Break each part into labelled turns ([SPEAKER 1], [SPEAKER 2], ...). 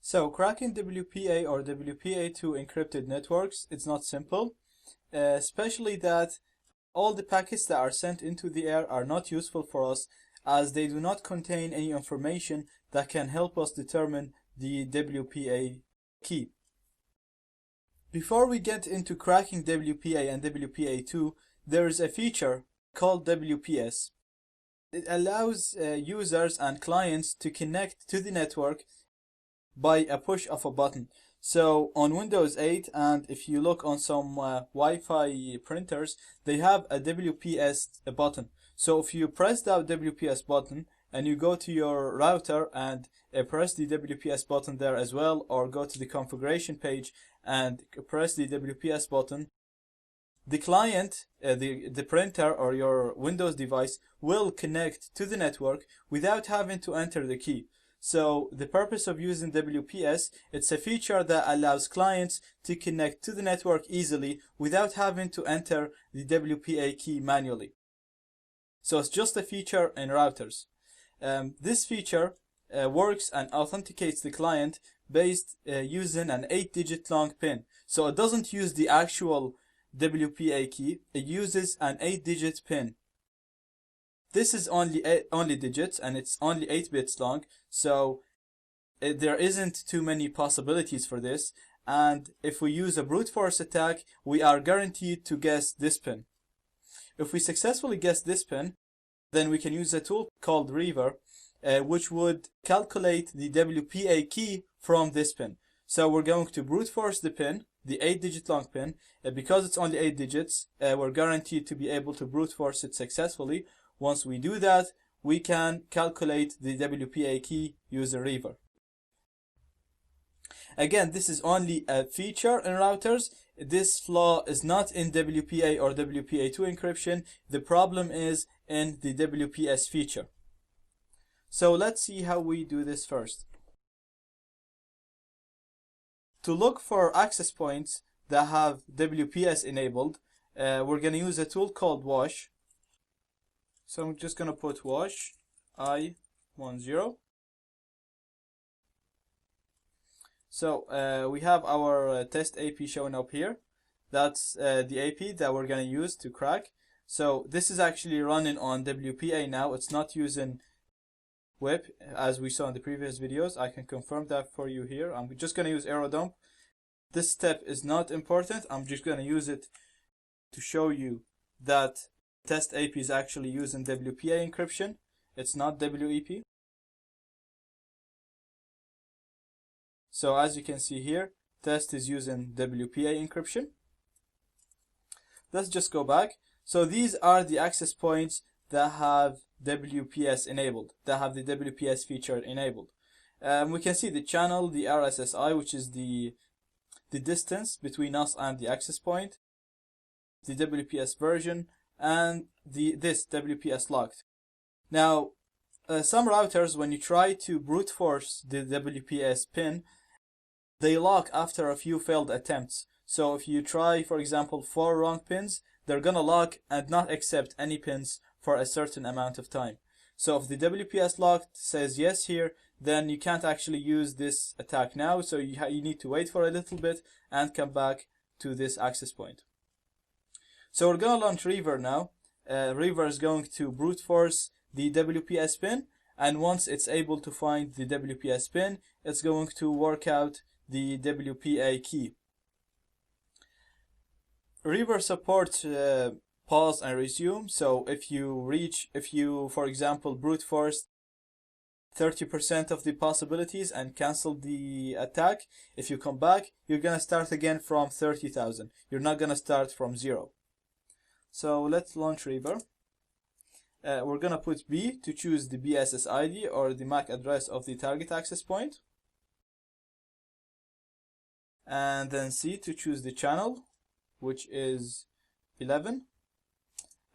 [SPEAKER 1] So cracking WPA or WPA2 encrypted networks, it's not simple, especially that all the packets that are sent into the air are not useful for us as they do not contain any information that can help us determine the WPA key. Before we get into cracking WPA and WPA2, there is a feature called WPS. It allows users and clients to connect to the network by a push of a button. So on Windows 8, and if you look on some Wi-Fi printers, they have a WPS button. So if you press that WPS button and you go to your router and press the WPS button there as well, or go to the configuration page and press the WPS button, the client, the printer or your Windows device will connect to the network without having to enter the key. So the purpose of using WPS, it's a feature that allows clients to connect to the network easily without having to enter the WPA key manually. So it's just a feature in routers. This feature works and authenticates the client based using an 8-digit long PIN. So it doesn't use the actual WPA key, it uses an 8-digit PIN. This is only digits and it's only 8 bits long, so there isn't too many possibilities for this, and if we use a brute force attack, we are guaranteed to guess this pin. If we successfully guess this pin, then we can use a tool called Reaver, which would calculate the WPA key from this pin. So we're going to brute force the pin, the 8-digit long pin. Because it's only 8 digits, we're guaranteed to be able to brute force it successfully. Once we do that, we can calculate the WPA key using Reaver. Again, this is only a feature in routers. This flaw is not in WPA or WPA2 encryption. The problem is in the WPS feature. So let's see how we do this first. To look for access points that have WPS enabled, we're going to use a tool called Wash. So I'm just going to put Wash I10. So we have our test AP showing up here. That's the AP that we're going to use to crack. So this is actually running on WPA now. It's not using WIP as we saw in the previous videos. I can confirm that for you here. I'm just going to use arrow dump. This step is not important. I'm just going to use it to show you that test AP is actually using WPA encryption. It's not WEP. So as you can see here, test is using WPA encryption. Let's just go back. So these are the access points that have WPS enabled, that have the WPS feature enabled. We can see the channel, the RSSI, which is the distance between us and the access point, the WPS version, and this WPS locked. Now, some routers, when you try to brute force the WPS pin, they lock after a few failed attempts. So if you try, for example, 4 wrong pins, they're gonna lock and not accept any pins for a certain amount of time. So if the WPS locked says yes here, then you can't actually use this attack now. So you need to wait for a little bit and come back to this access point. So we're going to launch Reaver now. Reaver is going to brute force the WPS pin, and once it's able to find the WPS pin, it's going to work out the WPA key. Reaver supports pause and resume. So if you for example brute force 30% of the possibilities and cancel the attack, if you come back, you're gonna start again from 30,000. You're not gonna start from 0. So let's launch Reaver. We're gonna put B to choose the BSS ID or the MAC address of the target access point, and then C to choose the channel, which is 11,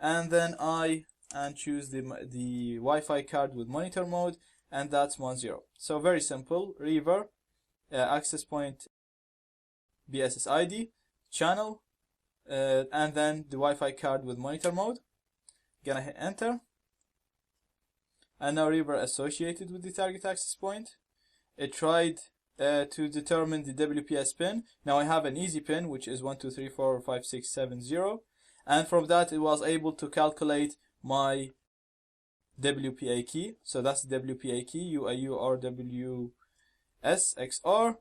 [SPEAKER 1] and then I and choose the Wi-Fi card with monitor mode, and that's 10. So very simple. Reaver, access point, BSS ID, channel, and then the Wi-Fi card with monitor mode. Gonna hit enter, and now Reaver associated with the target access point. It tried to determine the WPS pin. Now I have an easy pin, which is 1, 2, 3, 4, 5, 6, 7, 0. And from that, it was able to calculate my WPA key. So that's the WPA key, UAU RWS XR.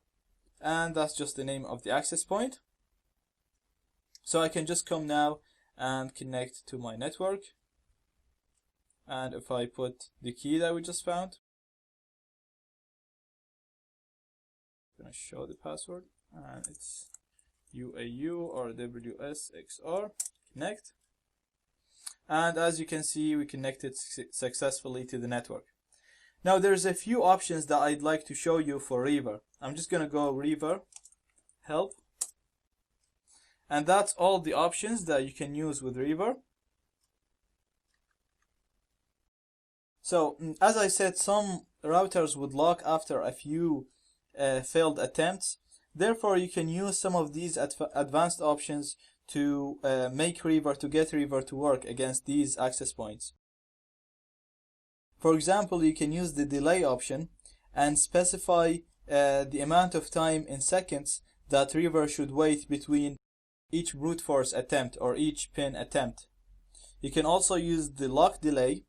[SPEAKER 1] And that's just the name of the access point. So I can just come now and connect to my network. And if I put the key that we just found, I'm going to show the password, and it's UAU RWS XR, connect. And as you can see, we connected successfully to the network. Now there's a few options that I'd like to show you for Reaver. I'm just going to go Reaver, help. And that's all the options that you can use with Reaver. So as I said, some routers would lock after a few failed attempts. Therefore, you can use some of these advanced options to get Reaver to work against these access points. For example, you can use the delay option and specify the amount of time in seconds that Reaver should wait between each brute force attempt or each pin attempt. You can also use the lock delay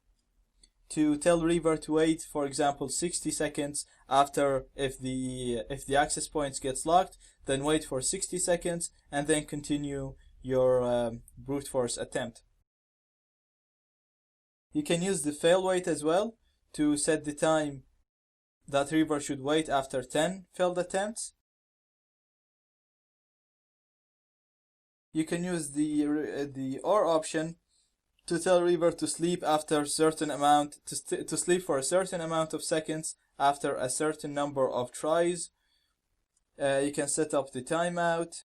[SPEAKER 1] to tell Reaver to wait, for example, 60 seconds after if the access points gets locked, then wait for 60 seconds and then continue your brute force attempt. You can use the fail wait as well to set the time that Reaver should wait after 10 failed attempts. You can use the OR option to tell Reaver to sleep after a certain amount, to sleep for a certain amount of seconds after a certain number of tries. You can set up the timeout.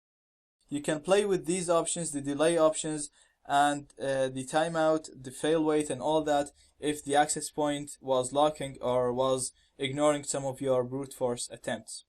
[SPEAKER 1] You can play with these options, the delay options, and the timeout, the fail wait, and all that if the access point was locking or was ignoring some of your brute force attempts.